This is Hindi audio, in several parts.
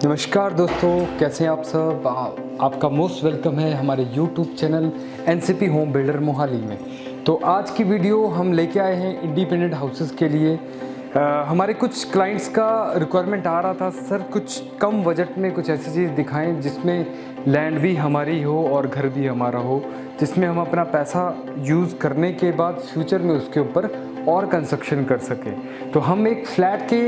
नमस्कार दोस्तों, कैसे हैं आप सब। आपका मोस्ट वेलकम है हमारे YouTube channel NCP home builder Mohali में। तो आज की वीडियो हम लेके आए हैं इंडिपेंडेंट हाउसेस के लिए। हमारे कुछ क्लाइंट्स का रिक्वायरमेंट आ रहा था, सर कुछ कम बजट में कुछ ऐसी चीज़ दिखाएं जिसमें लैंड भी हमारी हो और घर भी हमारा हो, जिसमें हम अपना पैसा यूज़ करने के बाद फ्यूचर में उसके ऊपर और कंस्ट्रक्शन कर सकें। तो हम एक फ्लैट के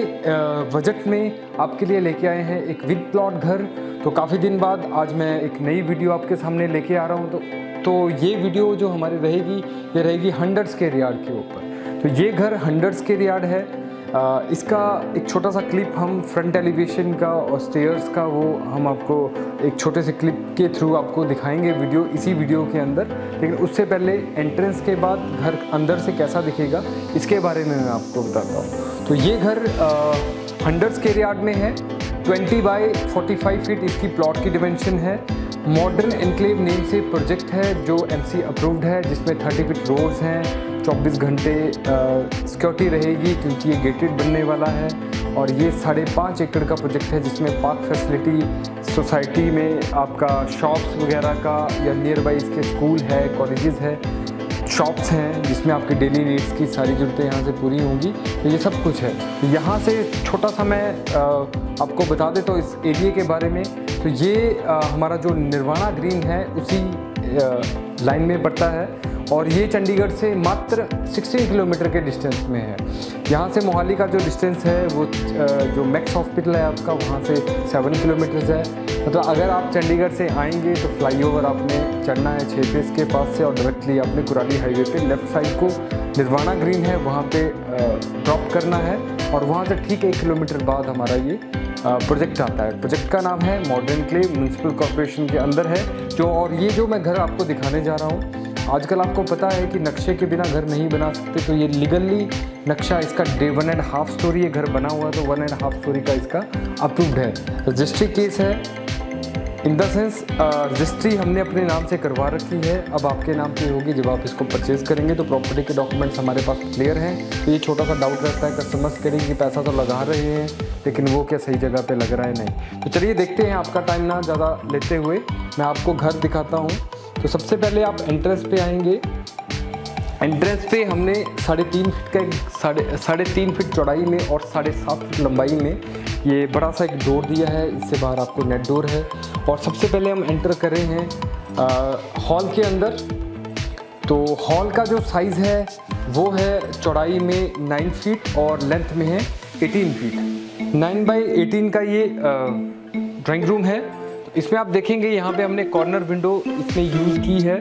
बजट में आपके लिए लेके आए हैं एक विद प्लॉट घर। तो काफ़ी दिन बाद आज मैं एक नई वीडियो आपके सामने लेके आ रहा हूँ। तो ये वीडियो जो हमारी रहेगी ये रहेगी 100 स्क्वायर यार्ड के ऊपर। तो ये घर 100 स्क्वायर यार्ड है। इसका एक छोटा सा क्लिप हम फ्रंट एलिवेशन का और स्टेयर्स का वो हम आपको एक छोटे से क्लिप के थ्रू आपको दिखाएंगे वीडियो, इसी वीडियो के अंदर। लेकिन उससे पहले एंट्रेंस के बाद घर अंदर से कैसा दिखेगा इसके बारे में मैं आपको बताता हूँ। तो ये घर 100 स्क्वायर यार्ड में है। 20 बाई 45 फीट इसकी प्लॉट की डिमेंशन है। मॉडर्न एनक्लेव नेम से प्रोजेक्ट है जो एमसी अप्रूव्ड है, जिसमें 30 फीट रोड्स हैं, 24 घंटे सिक्योरिटी रहेगी क्योंकि ये गेटेड बनने वाला है। और ये 5.5 एकड़ का प्रोजेक्ट है जिसमें पार्क फैसिलिटी, सोसाइटी में आपका शॉप्स वगैरह का या नियर बाई इसके स्कूल है, कॉलेजेस है, शॉप्स हैं जिसमें आपकी डेली नीड्स की सारी ज़रूरतें यहाँ से पूरी होंगी। तो ये सब कुछ है। तो यहाँ से छोटा सा मैं आपको बता देता हूँ इस एरिया के बारे में। तो ये हमारा जो निर्वाणा ग्रीन है उसी लाइन में पड़ता है और ये चंडीगढ़ से मात्र 16 किलोमीटर के डिस्टेंस में है। यहाँ से मोहाली का जो डिस्टेंस है वो जो मैक्स हॉस्पिटल है आपका वहाँ से 7 किलोमीटर्स है। मतलब अगर आप चंडीगढ़ से आएंगे तो फ्लाईओवर आपने चढ़ना है 6 फेस के पास से और डायरेक्टली आपने कुराली हाईवे पे लेफ़्ट साइड को निर्वाणा ग्रीन है वहाँ पे ड्रॉप करना है और वहाँ से ठीक 1 किलोमीटर बाद हमारा ये प्रोजेक्ट आता है। प्रोजेक्ट का नाम है मॉडर्न एनक्लेव, म्यूनसिपल कॉर्पोरेशन के अंदर है जो। और ये जो मैं घर आपको दिखाने जा रहा हूँ, आजकल आपको पता है कि नक्शे के बिना घर नहीं बना सकते। तो ये लीगली नक्शा इसका 1.5 स्टोरी ये घर बना हुआ है, तो 1.5 स्टोरी का इसका अप्रूव्ड है। रजिस्ट्री केस है, इन द सेंस रजिस्ट्री हमने अपने नाम से करवा रखी है, अब आपके नाम पे होगी जब आप इसको परचेज़ करेंगे। तो प्रॉपर्टी के डॉक्यूमेंट्स हमारे पास क्लियर हैं। तो ये छोटा सा डाउट रहता है कस्टमर्स करेंगे कि पैसा तो लगा रहे हैं लेकिन वो क्या सही जगह पे लग रहा है नहीं। तो चलिए देखते हैं, आपका टाइम ना ज़्यादा लेते हुए मैं आपको घर दिखाता हूँ। तो सबसे पहले आप एंट्रेंस पे आएंगे। एंट्रेंस पे हमने 3.5 फीट चौड़ाई में और 7.5 फीट लंबाई में ये बड़ा सा एक डोर दिया है। इससे बाहर आपको नेट डोर है। और सबसे पहले हम एंटर कर रहे हैं हॉल के अंदर। तो हॉल का जो साइज़ है वो है चौड़ाई में 9 फीट और लेंथ में है 18 फीट। 9 बाई 18 का ये ड्राइंग रूम है। तो इसमें आप देखेंगे यहाँ पे हमने कॉर्नर विंडो इसमें यूज़ की है,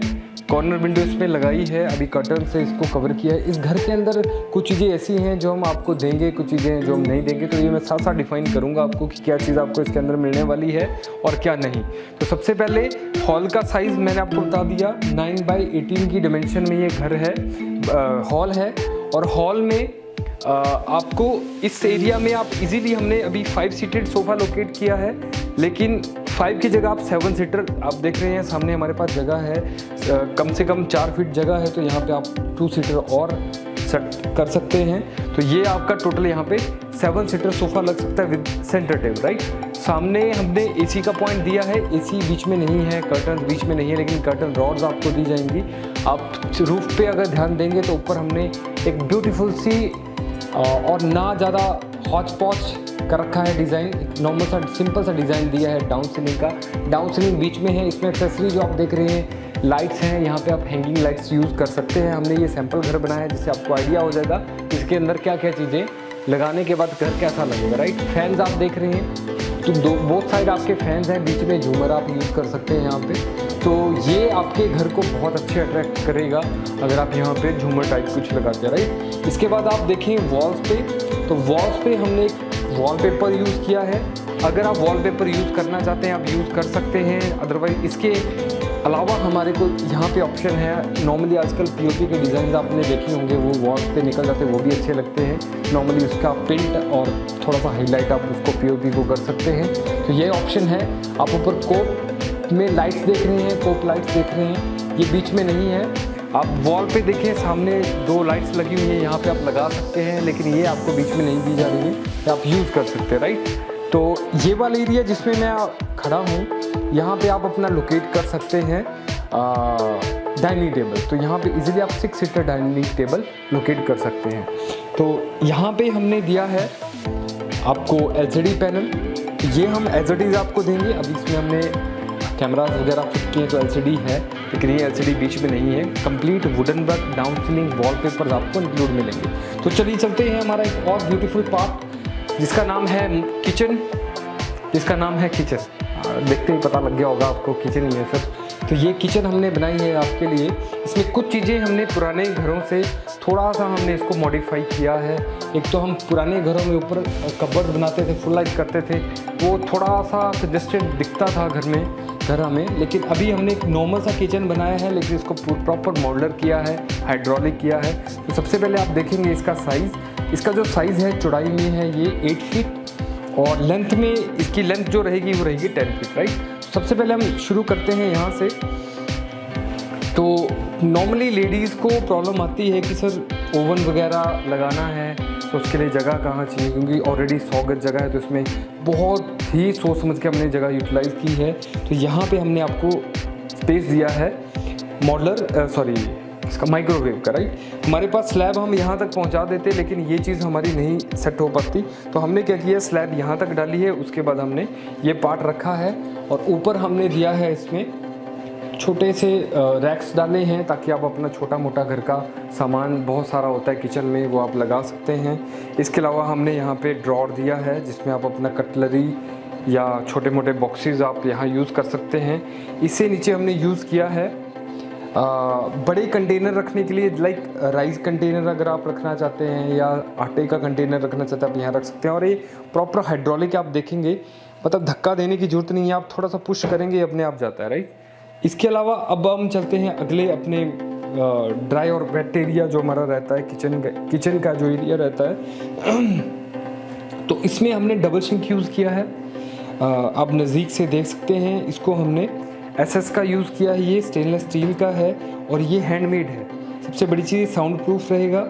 कॉर्नर विंडो इसमें लगाई है, अभी कर्टन से इसको कवर किया है। इस घर के अंदर कुछ चीज़ें ऐसी हैं जो हम आपको देंगे, कुछ चीज़ें जो हम नहीं देंगे। तो ये मैं साथ साथ डिफाइन करूँगा आपको कि क्या चीज़ आपको इसके अंदर मिलने वाली है और क्या नहीं। तो सबसे पहले हॉल का साइज़ मैंने आपको बता दिया, 9 बाई 18 की डिमेंशन में ये घर है, हॉल है। और हॉल में आपको इस एरिया में आप इजीली, हमने अभी 5 सीटेड सोफ़ा लोकेट किया है, लेकिन 5 की जगह आप 7 सीटर आप देख रहे हैं सामने हमारे पास जगह है, कम से कम 4 फीट जगह है। तो यहाँ पे आप 2 सीटर और सेट कर सकते हैं। तो ये आपका टोटल यहाँ पे 7 सीटर सोफ़ा लग सकता है विद सेंटर टेबल, राइट। सामने हमने एसी का पॉइंट दिया है, एसी बीच में नहीं है, कर्टन बीच में नहीं है, लेकिन कर्टन रॉड्स आपको दी जाएंगी। आप रूफ पे अगर ध्यान देंगे तो ऊपर हमने एक ब्यूटीफुल सी और ना ज़्यादा हॉच पॉच कर रखा है डिज़ाइन, एक नॉर्मल सा सिंपल सा डिज़ाइन दिया है डाउन सीलिंग का। डाउन सीलिंग बीच में है। इसमें एक्सेसरी जो आप देख रहे हैं लाइट्स हैं, यहाँ पे आप हैंगिंग लाइट्स यूज़ कर सकते हैं। हमने ये सैंपल घर बनाया है जिससे आपको आइडिया हो जाएगा इसके अंदर क्या क्या चीज़ें लगाने के बाद घर कैसा लगेगा, राइट। फैंस आप देख रहे हैं, तो बोथ साइड आपके फैंस हैं, बीच में झूमर आप यूज़ कर सकते हैं यहाँ पे। तो ये आपके घर को बहुत अच्छे अट्रैक्ट करेगा अगर आप यहाँ पे झूमर टाइप कुछ लगाते हैं, राइट। इसके बाद आप देखें वॉल्स पे, तो वॉल्स पे हमने एक वॉलपेपर यूज़ किया है। अगर आप वॉलपेपर यूज़ करना चाहते हैं आप यूज़ कर सकते हैं, अदरवाइज इसके अलावा हमारे को यहाँ पे ऑप्शन है। नॉर्मली आजकल पीओपी के डिज़ाइन आपने देखे होंगे, वो वॉल्स पे निकल जाते हैं, वो भी अच्छे लगते हैं। नॉर्मली उसका पेंट और थोड़ा सा हाईलाइट आप उसको पीओपी को कर सकते हैं। तो ये ऑप्शन है। आप ऊपर कोप में लाइट्स देख रहे हैं, कोप लाइट्स देख रहे हैं, ये बीच में नहीं है। आप वॉल पे देखिए सामने 2 लाइट्स लगी हुई हैं, यहाँ पे आप लगा सकते हैं, लेकिन ये आपको बीच में नहीं दी जा रही है, आप यूज़ कर सकते हैं, राइट। तो ये वाला एरिया जिसमें मैं खड़ा हूँ, यहाँ पे आप अपना लोकेट कर सकते हैं डाइनिंग टेबल। तो यहाँ पे इजीली आप 6 सीटर डाइनिंग टेबल लोकेट कर सकते हैं। तो यहाँ पे हमने दिया है आपको LCD पैनल, ये हम एज इट इज़ आपको देंगे। अभी इसमें हमने कैमराज वगैरह फिट किए तो LCD है, लेकिन ये LCD बीच में नहीं है। Complete wooden work, down ceiling, wallpapers आपको इंक्लूड मिलेंगे। तो चलिए चलते हैं हमारा एक और ब्यूटीफुल पार्ट जिसका नाम है किचन, जिसका नाम है किचन। देखते ही पता लग गया होगा आपको, किचन ही है सर। तो ये किचन हमने बनाई है आपके लिए। इसमें कुछ चीज़ें हमने पुराने घरों से थोड़ा सा हमने इसको मॉडिफाई किया है। एक तो हम पुराने घरों में ऊपर कबर्ड बनाते थे, फुल लाइट करते थे, वो थोड़ा सा कंजेस्टेड दिखता था घर में, लेकिन अभी हमने एक नॉर्मल सा किचन बनाया है, लेकिन इसको प्रॉपर मॉडलर किया है, हाइड्रोलिक किया है। तो सबसे पहले आप देखेंगे इसका साइज़, इसका जो साइज़ है चौड़ाई में है ये 8 फीट, और लेंथ में इसकी लेंथ जो रहेगी वो रहेगी 10 फीट, राइट। सबसे पहले हम शुरू करते हैं यहाँ से। तो नॉर्मली लेडीज़ को प्रॉब्लम आती है कि सर ओवन वगैरह लगाना है तो उसके लिए जगह कहाँ चाहिए, क्योंकि ऑलरेडी 100 गज जगह है, तो इसमें बहुत ही सोच समझ के हमने जगह यूटिलाइज़ की है। तो यहाँ पे हमने आपको स्पेस दिया है इसका माइक्रोवेव का, राइट। हमारे पास स्लैब हम यहाँ तक पहुँचा देते, लेकिन ये चीज़ हमारी नहीं सेट हो पाती, तो हमने क्या किया, स्लैब यहाँ तक डाली है, उसके बाद हमने ये पार्ट रखा है, और ऊपर हमने दिया है इसमें छोटे से रैक्स डाले हैं, ताकि आप अपना छोटा मोटा घर का सामान बहुत सारा होता है किचन में, वो आप लगा सकते हैं। इसके अलावा हमने यहाँ पे ड्रॉर दिया है, जिसमें आप अपना कटलरी या छोटे मोटे बॉक्सेस आप यहाँ यूज़ कर सकते हैं। इससे नीचे हमने यूज़ किया है बड़े कंटेनर रखने के लिए, लाइक राइस कंटेनर अगर आप रखना चाहते हैं या आटे का कंटेनर रखना चाहते हैं, आप यहाँ रख सकते हैं। और ये प्रॉपर हाइड्रोलिक आप देखेंगे, मतलब धक्का देने की जरूरत नहीं है, आप थोड़ा सा पुश करेंगे अपने आप जाता है, राइट। इसके अलावा अब हम चलते हैं अगले अपने ड्राई और वेट एरिया जो हमारा रहता है किचन का जो एरिया रहता है। तो इसमें हमने डबल सिंक यूज़ किया है, आप नज़दीक से देख सकते हैं। इसको हमने SS का यूज़ किया है, ये स्टेनलेस स्टील का है और ये हैंडमेड है। सबसे बड़ी चीज़ साउंड प्रूफ रहेगा।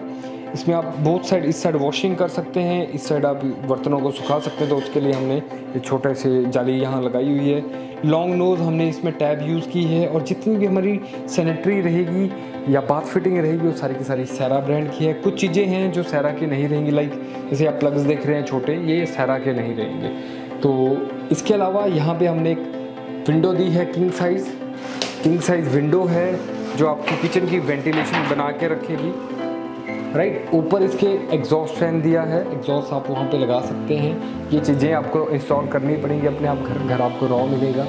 इसमें आप बोथ साइड, इस साइड वॉशिंग कर सकते हैं, इस साइड आप बर्तनों को सुखा सकते हैं, तो उसके लिए हमने ये छोटे से जाली यहाँ लगाई हुई है। लॉन्ग नोज़ हमने इसमें टैब यूज़ की है, और जितनी भी हमारी सैनिटरी रहेगी या बाथ फिटिंग रहेगी वो सारी की सारी सैरा ब्रांड की है। कुछ चीज़ें हैं जो सैरा की नहीं रहेंगी, लाइक जैसे आप प्लग्स देख रहे हैं छोटे, ये सैरा के नहीं रहेंगे। तो इसके अलावा यहाँ पे हमने एक विंडो दी है, किंग साइज़ विंडो है, जो आपकी किचन की वेंटिलेशन बना के रखेगी, राइट। ऊपर इसके एग्जॉस्ट फैन दिया है, एग्जॉस्ट आप वहाँ पे लगा सकते हैं। ये चीज़ें आपको इंस्टॉल करनी पड़ेंगी, अपने आप घर आपको रॉ मिलेगा।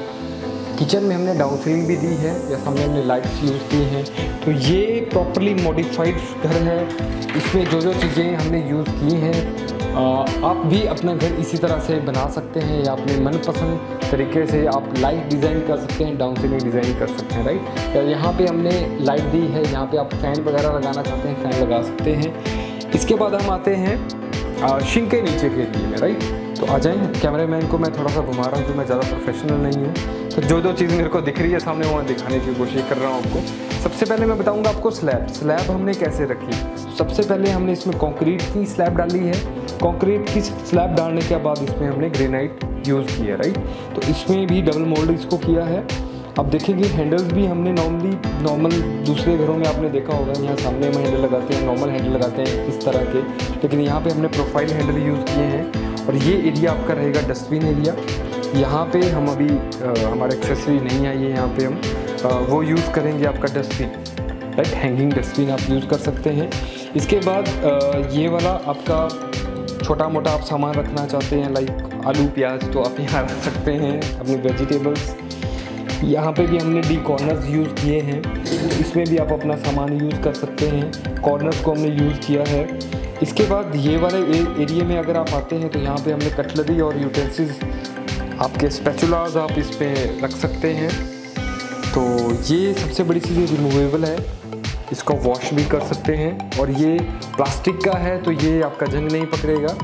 किचन में हमने डाउन सीलिंग भी दी है, या सामने हमने लाइट्स यूज़ की हैं। तो ये प्रॉपरली मॉडिफाइड घर है, इसमें जो जो चीज़ें हमने यूज़ की हैं आप भी अपना घर इसी तरह से बना सकते हैं, या अपने मनपसंद तरीके से आप लाइट डिज़ाइन कर सकते हैं, डाउन सीलिंग डिज़ाइन कर सकते हैं, राइट। या यहाँ पे हमने लाइट दी है, यहाँ पे आप फैन वगैरह लगाना चाहते हैं, फैन लगा सकते हैं। इसके बाद हम आते हैं सिंक के नीचे के लिए में, राइट। तो आ जाएँ, कैमरामैन को मैं थोड़ा सा घुमा रहा हूँ, तो मैं ज़्यादा प्रोफेशनल नहीं हूँ, तो जो चीज़ मेरे को दिख रही है सामने वहाँ दिखाने की कोशिश कर रहा हूँ आपको। सबसे पहले मैं बताऊँगा आपको स्लैब हमने कैसे रखी। सबसे पहले हमने इसमें कंक्रीट की स्लैब डाली है। कंक्रीट की स्लैब डालने के बाद इसमें हमने ग्रेनाइट यूज़ किया, राइट। तो इसमें भी डबल मोल्ड इसको किया है। अब देखेंगे हैंडल्स भी हमने नॉर्मल दूसरे घरों में आपने देखा होगा, यहाँ सामने में हैंडल लगाते हैं, नॉर्मल हैंडल लगाते हैं इस तरह के, लेकिन यहाँ पे हमने प्रोफाइल हैंडल यूज़ किए हैं। और ये एरिया आपका रहेगा डस्टबिन एरिया। यहाँ पे हम अभी हमारा एक्सेसरी नहीं आई है, यहाँ पे हम वो यूज़ करेंगे आपका डस्टबिन, राइट। हैंगिंग डस्टबिन आप यूज़ कर सकते हैं। इसके बाद ये वाला आपका छोटा मोटा आप सामान रखना चाहते हैं, लाइक आलू प्याज, तो आप यहाँ रख सकते हैं अपने वेजिटेबल्स। यहाँ पे भी हमने डी कॉर्नर्स यूज़ किए हैं, इसमें भी आप अपना सामान यूज़ कर सकते हैं। कॉर्नर्स को हमने यूज़ किया है। इसके बाद ये वाले एरिया में अगर आप आते हैं, तो यहाँ पे हमने कटलरी और यूटेंसिल्स, आपके स्पैचुलाज आप इस पे रख सकते हैं। तो ये सबसे बड़ी चीज़ रिमूवेबल है, इसको वॉश भी कर सकते हैं। और ये प्लास्टिक का है, तो ये आपका जंग नहीं पकड़ेगा।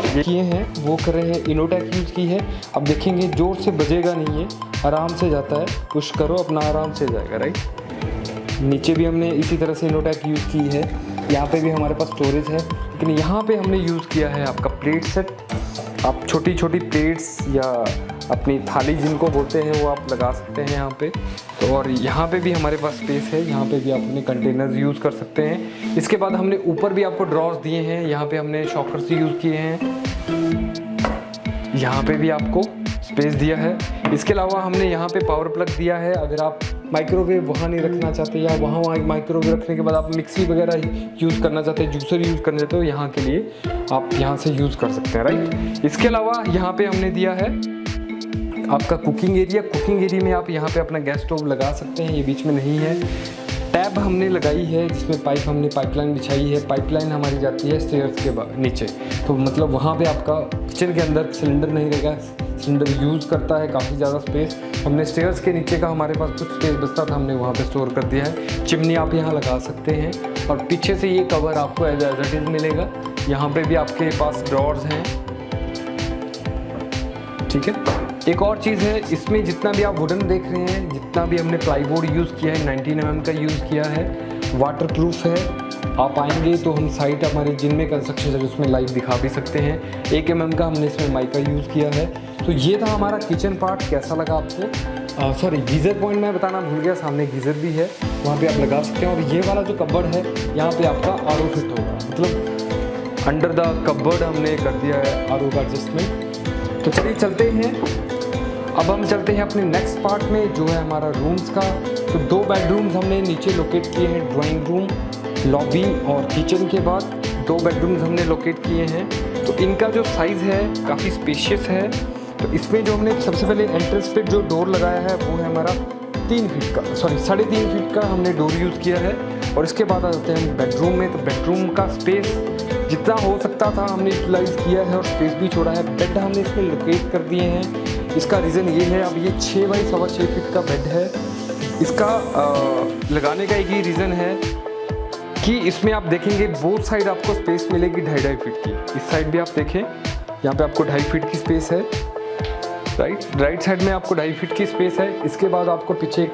ये किए हैं, वो कर रहे हैं, इनोटेक यूज़ की है। अब देखेंगे जोर से बजेगा नहीं है, आराम से जाता है, पुश करो अपना आराम से जाएगा, राइट। नीचे भी हमने इसी तरह से इनोटेक यूज़ की है। यहाँ पे भी हमारे पास स्टोरेज है, लेकिन यहाँ पे हमने यूज़ किया है आपका प्लेट सेट। आप छोटी छोटी प्लेट्स या अपनी थाली जिनको बोलते हैं वो आप लगा सकते हैं यहाँ पे। तो और यहाँ पे भी हमारे पास स्पेस है, यहाँ पे भी आप अपने कंटेनर्स यूज़ कर सकते हैं। इसके बाद हमने ऊपर भी आपको ड्रॉर्स दिए हैं, यहाँ पे हमने शॉकर्स यूज़ किए हैं, यहाँ पे भी आपको स्पेस दिया है। इसके अलावा हमने यहाँ पे पावर प्लग दिया है। अगर आप माइक्रोवेव वहाँ नहीं रखना चाहते या वहाँ माइक्रोवेव रखने के बाद आप मिक्सी वगैरह यूज़ करना चाहते हैं, जूसर यूज़ करना चाहते हो, यहाँ के लिए आप यहाँ से यूज़ कर सकते हैं, राइट। इसके अलावा यहाँ पे हमने दिया है आपका कुकिंग एरिया। कुकिंग एरिया में आप यहाँ पे अपना गैस स्टोव लगा सकते हैं, ये बीच में नहीं है। टैब हमने लगाई है जिसमें हमने पाइपलाइन बिछाई है। पाइपलाइन हमारी जाती है स्टेयर्स के नीचे, तो मतलब वहाँ पे आपका किचन के अंदर सिलेंडर नहीं रहेगा। सिलेंडर यूज़ करता है काफ़ी ज़्यादा स्पेस। हमने स्टेयर्स के नीचे का हमारे पास कुछ स्पेस बचता था, हमने वहाँ पे स्टोर कर दिया है। चिमनी आप यहाँ लगा सकते हैं और पीछे से ये कवर आपको एज इट इज़ मिलेगा। यहाँ पे भी आपके पास ड्रॉर्स हैं, ठीक है। एक और चीज़ है, इसमें जितना भी आप वुडन देख रहे हैं, जितना भी हमने प्लाईवुड यूज़ किया है 19 mm का यूज़ किया है, वाटर प्रूफ है। आप आएंगे तो हम साइट हमारे जिनमें कंस्ट्रक्शन है उसमें लाइव दिखा भी सकते हैं। 1 mm का हमने इसमें माइका यूज़ किया है। तो ये था हमारा किचन पार्ट। कैसा लगा आपको? सॉरी, गीज़र पॉइंट मैं बताना भूल गया, सामने गीज़र भी है, वहाँ पे आप लगा सकते हैं। और ये वाला जो कबर्ड है यहाँ पे आपका आरओ फिट होगा, मतलब अंडर द कबर्ड हमने कर दिया है आरओ का एडजस्टमेंट। तो चलिए चलते हैं, अब हम चलते हैं अपने नेक्स्ट पार्ट में जो है हमारा रूम्स का। तो 2 बेडरूम्स हमने नीचे लोकेट किए हैं, ड्राइंग रूम, लॉबी और किचन के बाद 2 बेडरूम्स हमने लोकेट किए हैं। तो इनका जो साइज़ है काफ़ी स्पेशियस है। तो इसमें जो हमने सबसे पहले एंट्रेंस पे जो डोर लगाया है वो है हमारा 3 फीट का, सॉरी 3.5 फीट का हमने डोर यूज़ किया है। और इसके बाद आ जाते हैं हम बेडरूम में। तो बेडरूम का स्पेस जितना हो सकता था हमने यूटिलाइज़ किया है और स्पेस भी छोड़ा है। बेड हमने इसमें लोकेट कर दिए हैं। इसका रीज़न ये है, अब ये 6 बाई 6.25 फीट का बेड है। इसका लगाने का एक ही रीज़न है कि इसमें आप देखेंगे बोथ साइड आपको स्पेस मिलेगी 2.5 फीट की। इस साइड भी आप देखें, यहाँ पे आपको 2.5 फीट की स्पेस है, राइट साइड में आपको 2.5 फीट की स्पेस है। इसके बाद आपको पीछे एक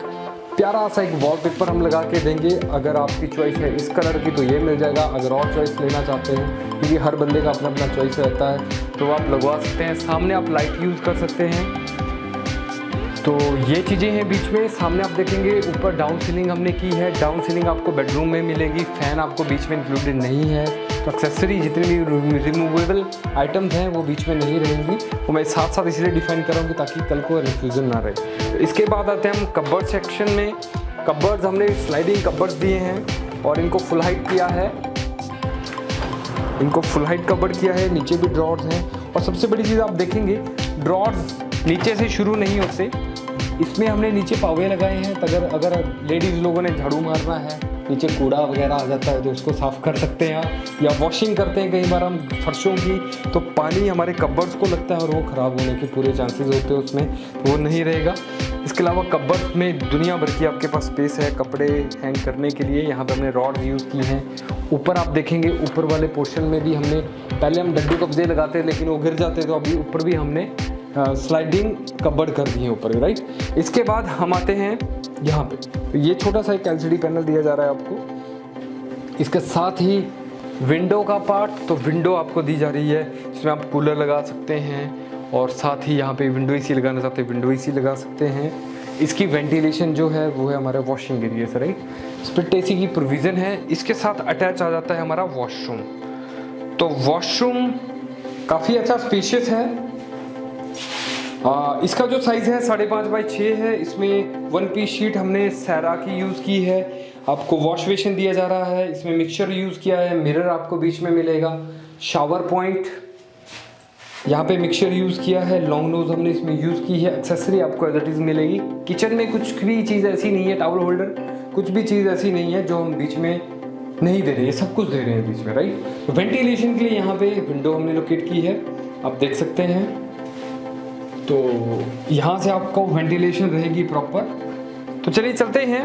प्यारा सा एक वॉलपेपर हम लगा के देंगे। अगर आपकी चॉइस है इस कलर की तो ये मिल जाएगा। अगर और चॉइस लेना चाहते हैं, क्योंकि हर बंदे का अपना अपना चॉइस रहता है, तो आप लगवा सकते हैं। सामने आप लाइट यूज़ कर सकते हैं। तो ये चीज़ें हैं बीच में। सामने आप देखेंगे ऊपर डाउन सीलिंग हमने की है। डाउन सीलिंग आपको बेडरूम में मिलेगी। फ़ैन आपको बीच में इंक्लूडेड नहीं है। तो एक्सेसरी जितनी भी रिमूवेबल आइटम्स हैं वो बीच में नहीं रहेंगी। वो मैं साथ साथ इसलिए डिफाइन करूँगी ताकि कल को रिफ्यूज़न ना रहे। तो इसके बाद आते हैं हम कबर्ड सेक्शन में। कबर्ड्स हमने स्लाइडिंग कबर्ड्स दिए हैं और इनको फुल हाइट किया है। इनको फुल हाइट कबर्ड किया है। नीचे भी ड्रॉर्स हैं। और सबसे बड़ी चीज़ आप देखेंगे, ड्रॉर्स नीचे से शुरू नहीं होते। इसमें हमने नीचे पावे लगाए हैं। तो अगर लेडीज़ लोगों ने झाड़ू मारना है, नीचे कूड़ा वगैरह आ जाता है तो उसको साफ़ कर सकते हैं, या वॉशिंग करते हैं कई बार हम फर्शों की, तो पानी हमारे कबर्ड्स को लगता है और वो ख़राब होने के पूरे चांसेस होते हैं उसमें, तो वो नहीं रहेगा। इसके अलावा कबर्ड में दुनिया भर की आपके पास स्पेस है कपड़े हैंग करने के लिए। यहाँ पर हमने रॉड यूज़ की हैं। ऊपर आप देखेंगे ऊपर वाले पोर्शन में भी हमने, पहले हम डड्डू कब्जे लगाते लेकिन वो गिर जाते, तो अभी ऊपर भी हमने स्लाइडिंग कबर्ड कर दी है ऊपर, राइट। इसके बाद हम आते हैं यहाँ पे। तो ये छोटा सा एक LCD पैनल दिया जा रहा है आपको। इसके साथ ही विंडो का पार्ट, तो विंडो आपको दी जा रही है जिसमें आप कूलर लगा सकते हैं और साथ ही यहाँ पे विंडो AC लगाना चाहते हैं विंडो AC लगा सकते हैं। इसकी वेंटिलेशन जो है वो है हमारा वॉशिंग एरिया से, राइट। स्प्लिट AC की प्रोविज़न है। इसके साथ अटैच आ जाता है हमारा वॉशरूम। तो वॉशरूम काफ़ी अच्छा स्पेशियस है। इसका जो साइज़ है 5.5 बाई 6 है। इसमें 1 पीस शीट हमने सैरा की यूज़ की है। आपको वॉश बेसिन दिया जा रहा है। इसमें मिक्सचर यूज़ किया है। मिरर आपको बीच में मिलेगा। शावर पॉइंट यहाँ पे मिक्सचर यूज़ किया है। लॉन्ग नोज हमने इसमें यूज़ की है। एक्सेसरी आपको एज इट इज़ मिलेगी। किचन में कुछ भी चीज़ ऐसी नहीं है, टॉवल होल्डर कुछ भी चीज़ ऐसी नहीं है जो हम बीच में नहीं दे रहे हैं, सब कुछ दे रहे हैं बीच में, राइट। तो वेंटिलेशन के लिए यहाँ पे विंडो हमने लोकेट की है, आप देख सकते हैं। तो यहाँ से आपको वेंटिलेशन रहेगी प्रॉपर। तो चलिए चलते हैं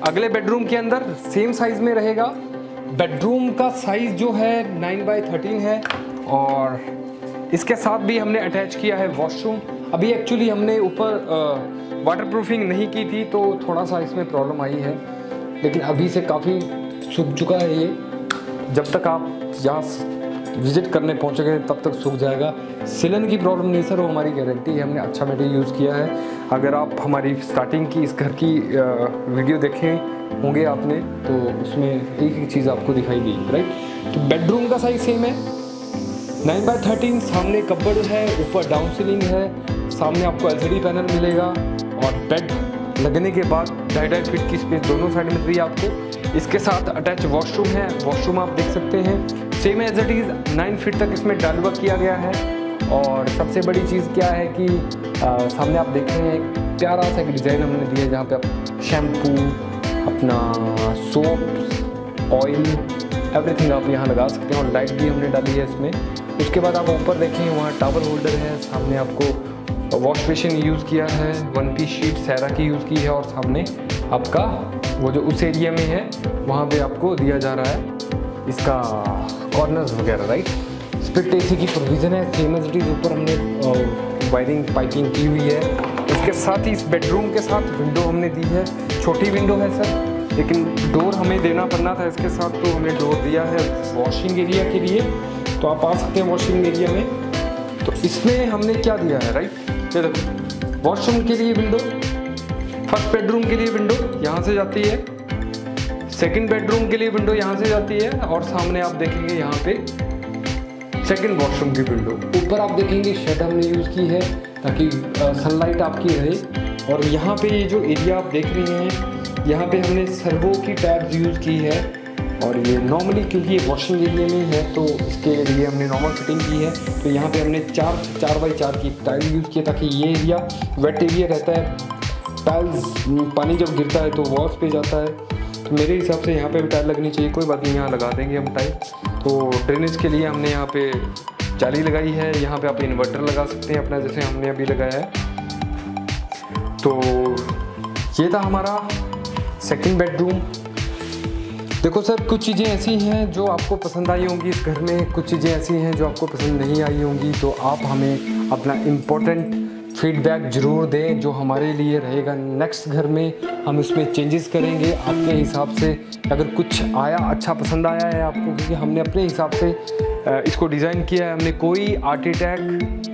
अगले बेडरूम के अंदर। सेम साइज में रहेगा। बेडरूम का साइज जो है 9 बाई 13 है और इसके साथ भी हमने अटैच किया है वॉशरूम। अभी एक्चुअली हमने ऊपर वाटरप्रूफिंग नहीं की थी तो थोड़ा सा इसमें प्रॉब्लम आई है, लेकिन अभी से काफ़ी सूख चुका है ये। जब तक आप यहाँ विजिट करने पहुँचोगे तब तक सूख जाएगा। सिलन की प्रॉब्लम नहीं सर, वो हमारी गारंटी है, हमने अच्छा मटेरियल यूज़ किया है। अगर आप हमारी स्टार्टिंग की इस घर की वीडियो देखे होंगे आपने तो उसमें एक एक चीज़ आपको दिखाई देगी, राइट। तो बेडरूम का साइज सेम है 9x13, सामने कपबोर्ड है, ऊपर डाउन सीलिंग है, सामने आपको LCD पैनल मिलेगा और बेड लगने के बाद 2.5 फीट की स्पेस दोनों साइड में दी आपको। इसके साथ अटैच वॉशरूम है, वॉशरूम आप देख सकते हैं same as it is 9 feet तक इसमें टाइल वर्क किया गया है। और सबसे बड़ी चीज़ क्या है कि सामने आप देख रहे हैं एक प्यारा सा एक डिज़ाइन हमने दिया है जहाँ पे आप शैम्पू, अपना सोप, ऑयल, एवरीथिंग आप यहाँ लगा सकते हैं और लाइट भी हमने डाली है इसमें। उसके बाद आप ऊपर देखें वहाँ टॉवल होल्डर है, सामने आपको वॉश बेसिन यूज़ किया है, 1 पीस शीट सैरा की यूज़ की है और सामने आपका वो जो उस एरिया में है वहाँ पे आपको दिया जा रहा है इसका कॉर्नर्स वगैरह, राइट। स्प्लिट AC की प्रोविज़न है, सेम एज इट इज़ ऊपर हमने वायरिंग पाइपिंग की हुई है। इसके साथ ही इस बेडरूम के साथ विंडो हमने दी है, छोटी विंडो है सर, लेकिन डोर हमें देना पड़ना था इसके साथ, तो हमने डोर दिया है वॉशिंग एरिया के लिए। तो आप आ सकते हैं वॉशिंग एरिया में। तो इसमें हमने क्या दिया है, राइट, ये देखो वॉशरूम के लिए विंडो, फर्स्ट बेडरूम के लिए विंडो यहाँ से जाती है, सेकंड बेडरूम के लिए विंडो यहाँ से जाती है और सामने आप देखेंगे यहाँ पे सेकंड वॉशरूम की विंडो। ऊपर आप देखेंगे शेड हमने यूज़ की है ताकि सनलाइट आपकी रहे। और यहाँ पे ये जो एरिया आप देख रहे हैं यहाँ पे हमने सर्वो की टैब्स यूज़ की है और ये नॉर्मली क्योंकि ये वॉशिंग एरिया में है तो इसके लिए हमने नॉर्मल फिटिंग की है। तो यहाँ पे हमने 4x4 की टाइल यूज़ किया ताकि ये एरिया वेट एरिया रहता है, टाइल्स पानी जब गिरता है तो वॉल्स पे जाता है। तो मेरे हिसाब से यहाँ पे भी टाइल लगनी चाहिए, कोई बात नहीं यहाँ लगा देंगे हम टाइल। तो ड्रेनेज के लिए हमने यहाँ पे जाली लगाई है, यहाँ पे आप इन्वर्टर लगा सकते हैं अपना, जैसे हमने अभी लगाया है। तो ये था हमारा सेकंड बेडरूम। देखो सर कुछ चीज़ें ऐसी हैं जो आपको पसंद आई होंगी इस घर में, कुछ चीज़ें ऐसी हैं जो आपको पसंद नहीं आई होंगी। तो आप हमें अपना इम्पोर्टेंट फीडबैक ज़रूर दें जो हमारे लिए रहेगा नेक्स्ट घर में हम इसमें चेंजेस करेंगे आपके हिसाब से। अगर कुछ आया अच्छा पसंद आया है आपको, क्योंकि हमने अपने हिसाब से इसको डिज़ाइन किया है, हमने कोई आर्किटेक्ट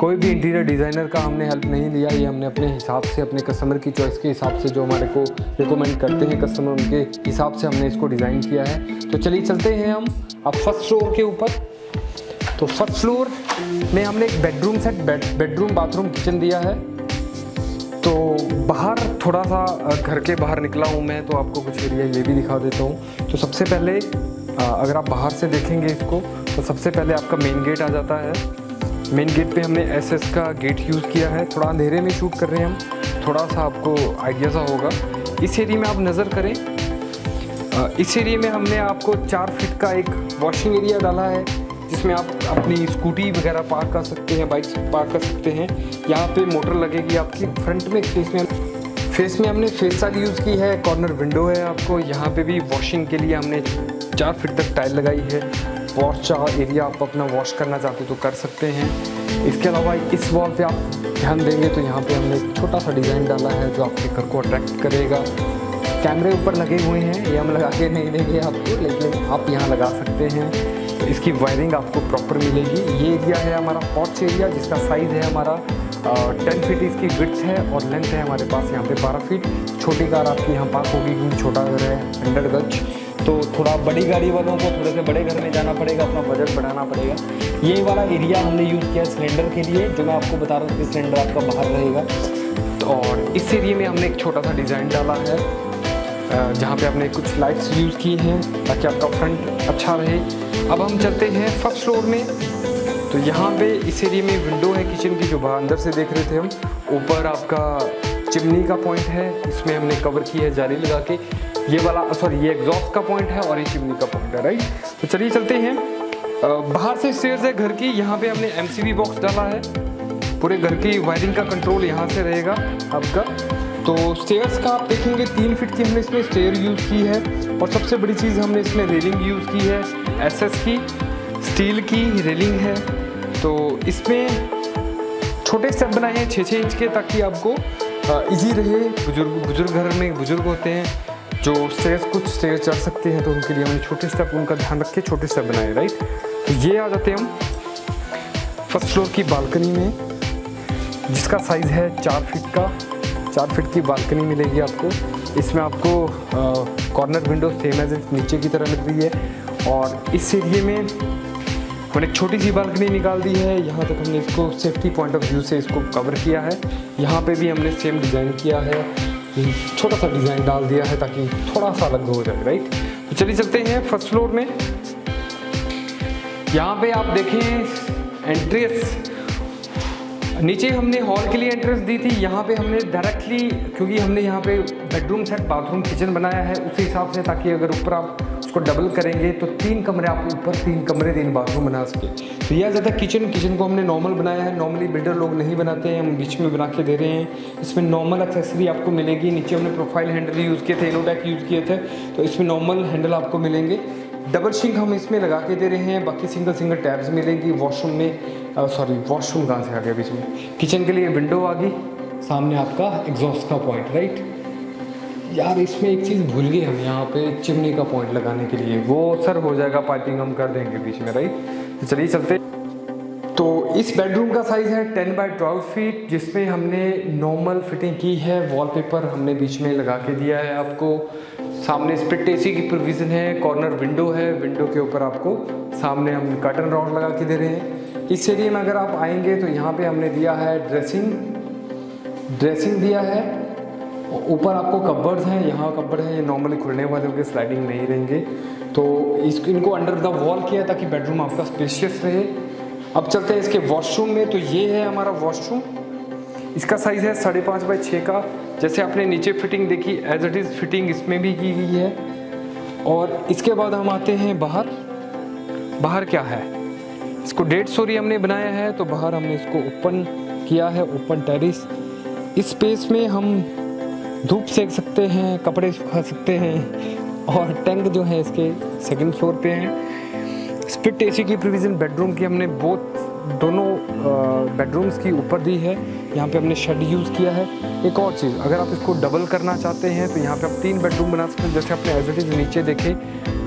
कोई भी इंटीरियर डिज़ाइनर का हमने हेल्प नहीं लिया, ये हमने अपने हिसाब से अपने कस्टमर की चॉइस के हिसाब से जो हमारे को रिकमेंड करते हैं कस्टमर उनके हिसाब से हमने इसको डिज़ाइन किया है। तो चलिए चलते हैं हम अब फर्स्ट फ्लोर के ऊपर। तो फर्स्ट फ्लोर में हमने एक bedroom set bedroom bathroom kitchen दिया है। तो बाहर थोड़ा सा घर के बाहर निकला हूँ मैं, तो आपको कुछ एरिया ये भी दिखा देता हूँ। तो सबसे पहले अगर आप बाहर से देखेंगे इसको तो सबसे पहले आपका मेन गेट आ जाता है। मेन गेट पे हमने SS का गेट यूज़ किया है, थोड़ा अंधेरे में शूट कर रहे हैं हम, थोड़ा सा आपको आइडिया सा होगा। इस एरिया में आप नज़र करें, इस एरिया में हमने आपको 4 फीट का एक वॉशिंग एरिया डाला है जिसमें आप अपनी स्कूटी वगैरह पार्क कर सकते हैं, बाइक्स पार्क कर सकते हैं। यहाँ पे मोटर लगेगी आपकी फ्रंट में। फेस में हमने फेस टाइल यूज़ की है, कॉर्नर विंडो है आपको। यहाँ पे भी वॉशिंग के लिए हमने 4 फीट तक टाइल लगाई है। वॉश एरिया आप अपना वॉश करना चाहते तो कर सकते हैं। इसके अलावा इस वॉल पे आप ध्यान देंगे तो यहाँ पे हमने एक छोटा सा डिज़ाइन डाला है जो आपके घर को अट्रैक्ट करेगा। कैमरे ऊपर लगे हुए हैं, ये हम लगा के नहीं देंगे आपको, लेकिन आप यहाँ लगा सकते हैं। तो इसकी वायरिंग आपको प्रॉपर मिलेगी। ये एरिया है हमारा पॉर्च एरिया जिसका साइज़ है हमारा 10 फीट इसकी विड्थ है और लेंथ है हमारे पास यहाँ पे 12 फीट। छोटी कार आपकी यहाँ पार्क होगी क्योंकि छोटा घर है 100 गज। तो थोड़ा बड़ी गाड़ी वालों को थोड़े से बड़े घर में जाना पड़ेगा, अपना बजट बढ़ाना पड़ेगा। ये वाला एरिया हमने यूज़ किया सिलेंडर के लिए, जो मैं आपको बता रहा हूँ कि सिलेंडर आपका बाहर रहेगा। तो और इस एरिया में हमने एक छोटा सा डिज़ाइन डाला है जहाँ पे हमने कुछ लाइट्स यूज़ की हैं ताकि आपका फ्रंट अच्छा रहे। अब हम चलते हैं फर्स्ट फ्लोर में। तो यहाँ पे इस एरिया में विंडो है किचन की जो बाहर अंदर से देख रहे थे हम। ऊपर आपका चिमनी का पॉइंट है, इसमें हमने कवर की है जाली लगा के। ये वाला ये एग्जॉस्ट का पॉइंट है और ये चिमनी का पॉइंट है, राइट। तो चलिए चलते हैं। बाहर से स्टेयर्स है घर की, यहाँ पे हमने MCB बॉक्स डाला है। पूरे घर की वायरिंग का कंट्रोल यहाँ से रहेगा आपका। तो स्टेयर्स का आप देखेंगे 3 फीट की हमने इसमें स्टेयर यूज़ की है। और सबसे बड़ी चीज़ हमने इसमें रेलिंग यूज़ की है, SS की स्टील की रेलिंग है। तो इसमें छोटे स्टेप बनाए हैं 6-6 इंच के ताकि आपको इजी रहे। बुजुर्ग घर में बुजुर्ग होते हैं जो कुछ स्टेयर्स चढ़ सकते हैं, तो उनके लिए हमने छोटे स्टेप उनका ध्यान रख के छोटे स्टेप बनाए, राइट। तो ये आ जाते हैं हम फर्स्ट फ्लोर की बालकनी में, जिसका साइज़ है 4 फीट का। 4 फीट की बालकनी मिलेगी आपको। इसमें आपको कॉर्नर विंडो सेम एज नीचे की तरह लग रही है। और इस एरिए में मैंने एक छोटी सी बालकनी निकाल दी है। यहाँ तक हमने इसको सेफ्टी पॉइंट ऑफ व्यू से इसको कवर किया है। यहाँ पे भी हमने सेम डिज़ाइन किया है, छोटा सा डिज़ाइन डाल दिया है ताकि थोड़ा सा अलग हो जाए, राइट। तो चलिए चलते हैं फर्स्ट फ्लोर में। यहाँ पे आप देखें एंट्रेंस, नीचे हमने हॉल के लिए एंट्रेंस दी थी। यहाँ पे हमने डायरेक्टली, क्योंकि हमने यहाँ पे बेडरूम सेट बाथरूम किचन बनाया है उसी हिसाब से, ताकि अगर ऊपर आप उसको डबल करेंगे तो 3 कमरे, आप ऊपर 3 कमरे 3 बाथरूम बना सके। तो यह ज़्यादा किचन को हमने नॉर्मल बनाया है। नॉर्मली बिल्डर लोग नहीं बनाते हैं, हम बीच में बना के दे रहे हैं। इसमें नॉर्मल एक्सेसरी आपको मिलेगी। नीचे हमने प्रोफाइल हैंडल यूज़ किए थे, इनोटेक यूज़ किए थे, तो इसमें नॉर्मल हैंडल आपको मिलेंगे। डबल सिंक हम इसमें लगा के दे रहे हैं। बाकी सिंगल टैब्स मिलेंगी। वॉशरूम में वॉशरूम कहाँ से आ गया बीच में, किचन के लिए विंडो आ गई। सामने आपका एग्जॉस्ट का पॉइंट, राइट। यार इसमें एक चीज़ भूल गए हम, यहाँ पे चिमनी का पॉइंट लगाने के लिए, वो सर हो जाएगा, पाइपिंग हम कर देंगे बीच में, राइट। तो चलिए चलते। तो इस बेडरूम का साइज़ है 10 बाय 12 फीट, जिसमें हमने नॉर्मल फिटिंग की है। वॉलपेपर हमने बीच में लगा के दिया है आपको। सामने स्प्लिट एसी की प्रोविज़न है। कॉर्नर विंडो है, विंडो के ऊपर आपको सामने हम कर्टन रॉड लगा के दे रहे हैं। इस एरिया में अगर आप आएंगे तो यहाँ पे हमने दिया है ड्रेसिंग दिया है। ऊपर आपको कबर्ड्स हैं, यहाँ कबर्ड है, ये नॉर्मली खुलने वाले होंगे, स्लाइडिंग नहीं रहेंगे। तो इनको अंडर द वॉल किया है ताकि बेडरूम आपका स्पेशियस रहे। अब चलते हैं इसके वॉशरूम में। तो ये है हमारा वॉशरूम। इसका साइज़ है 5.5 बाय 6 का। जैसे आपने नीचे फिटिंग देखी, एज इट इज़ फिटिंग इसमें भी की गई है। और इसके बाद हम आते हैं बाहर क्या है, इसको 1.5 स्टोरी हमने बनाया है। तो बाहर हमने इसको ओपन किया है, ओपन टेरिस। इस स्पेस में हम धूप सेक सकते हैं, कपड़े सुखा सकते हैं। और टैंक जो है इसके 2nd फ्लोर पे है। स्प्लिट एसी की प्रोविज़न बेडरूम की हमने दोनों बेडरूम्स की ऊपर दी है। यहाँ पे हमने शेड यूज़ किया है। एक और चीज़, अगर आप इसको डबल करना चाहते हैं तो यहाँ पे आप 3 बेडरूम बना सकते हैं। जैसे आपने एज इट इज़ नीचे देखे,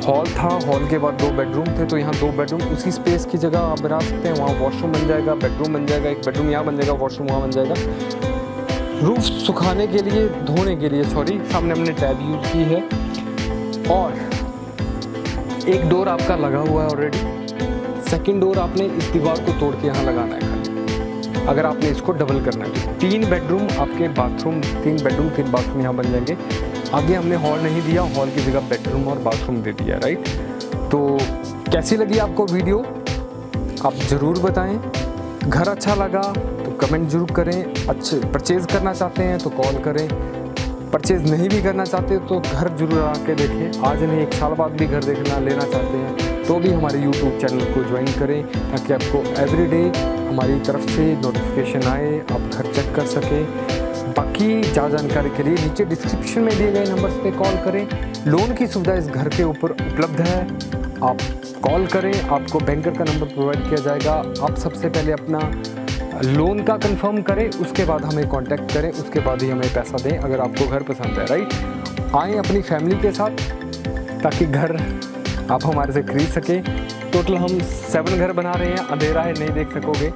हॉल था, हॉल के बाद 2 बेडरूम थे, तो यहाँ 2 बेडरूम उसी स्पेस की जगह आप बना सकते हैं। वहाँ वॉशरूम बन जाएगा, बेडरूम बन जाएगा, एक बेडरूम यहाँ बन जाएगा, वॉशरूम वहाँ बन जाएगा। रूफ सुखाने के लिए, धोने के लिए सामने हमने टैब यूज़ की है। और एक डोर आपका लगा हुआ है ऑलरेडी। 2nd डोर आपने इस दीवार को तोड़ के यहाँ लगाना है खाली, अगर आपने इसको डबल करना है तो। 3 बेडरूम आपके बाथरूम, 3 बेडरूम 3 बाथरूम यहाँ बन जाएंगे। आगे हमने हॉल नहीं दिया, हॉल की जगह बेडरूम और बाथरूम दे दिया, राइट। तो कैसी लगी आपको वीडियो, आप ज़रूर बताएं। घर अच्छा लगा तो कमेंट जरूर करें। अच्छे परचेज़ करना चाहते हैं तो कॉल करें। परचेज़ नहीं भी करना चाहते तो घर जरूर आके देखें। आज नहीं 1 साल बाद भी घर लेना चाहते हैं तो भी हमारे YouTube चैनल को ज्वाइन करें, ताकि आपको एवरीडे हमारी तरफ से नोटिफिकेशन आए, आप घर चेक कर सकें। बाकी ज़्यादा जानकारी के लिए नीचे डिस्क्रिप्शन में दिए गए नंबर्स पे कॉल करें। लोन की सुविधा इस घर के ऊपर उपलब्ध है, आप कॉल करें, आपको बैंकर का नंबर प्रोवाइड किया जाएगा। आप सबसे पहले अपना लोन का कंफर्म करें, उसके बाद हमें कांटेक्ट करें, उसके बाद ही हमें पैसा दें अगर आपको घर पसंद है, राइट। आएँ अपनी फैमिली के साथ ताकि घर आप हमारे से खरीद सकें। टोटल हम 7 घर बना रहे हैं, अंधेरा है नहीं देख सकोगे,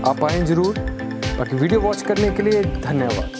आप आएँ ज़रूर। बाकी वीडियो वॉच करने के लिए धन्यवाद।